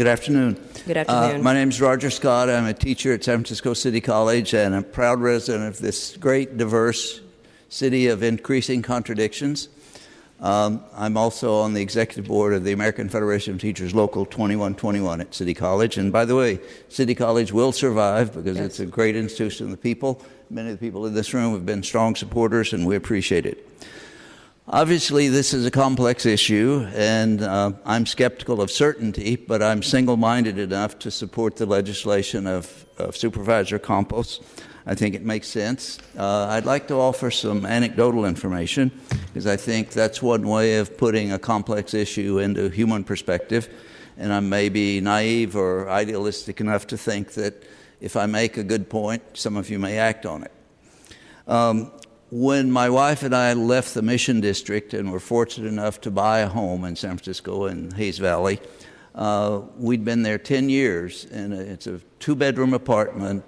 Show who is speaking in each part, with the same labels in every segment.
Speaker 1: Good afternoon.
Speaker 2: Good afternoon.
Speaker 1: My name is Roger Scott. I'm a teacher at San Francisco City College and a proud resident of this great, diverse city of increasing contradictions. I'm also on the executive board of the American Federation of Teachers Local 2121 at City College. And by the way, City College will survive because it's a great institution of the people. Many of the people in this room have been strong supporters, and we appreciate it. Obviously, this is a complex issue, and I'm skeptical of certainty, but I'm single-minded enough to support the legislation of Supervisor Campos. I think it makes sense. I'd like to offer some anecdotal information, because I think that's one way of putting a complex issue into human perspective, and I may be naive or idealistic enough to think that if I make a good point, some of you may act on it. When my wife and I left the Mission District and were fortunate enough to buy a home in San Francisco in Hayes Valley, we'd been there 10 years, and it's a two-bedroom apartment,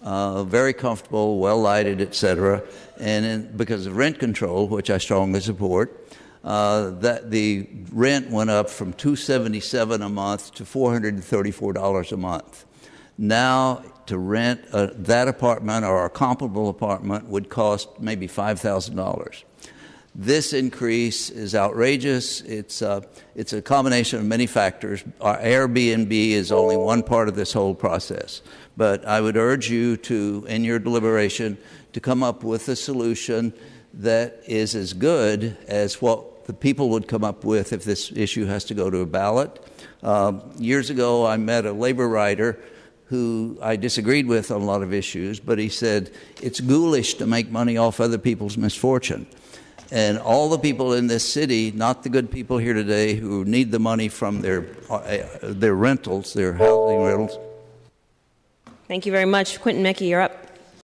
Speaker 1: very comfortable, well-lighted, etc. And because of rent control, which I strongly support, that the rent went up from $277 a month to $434 a month. Now, to rent that apartment or a comparable apartment would cost maybe $5,000. This increase is outrageous. It's a combination of many factors. Our Airbnb is only one part of this whole process. But I would urge you to, in your deliberation, to come up with a solution that is as good as what the people would come up with if this issue has to go to a ballot. Years ago, I met a labor writer who I disagreed with on a lot of issues, but he said, it's ghoulish to make money off other people's misfortune. And all the people in this city, not the good people here today who need the money from their rentals, their housing rentals.
Speaker 2: Thank you very much. Quentin Mickey, you're up.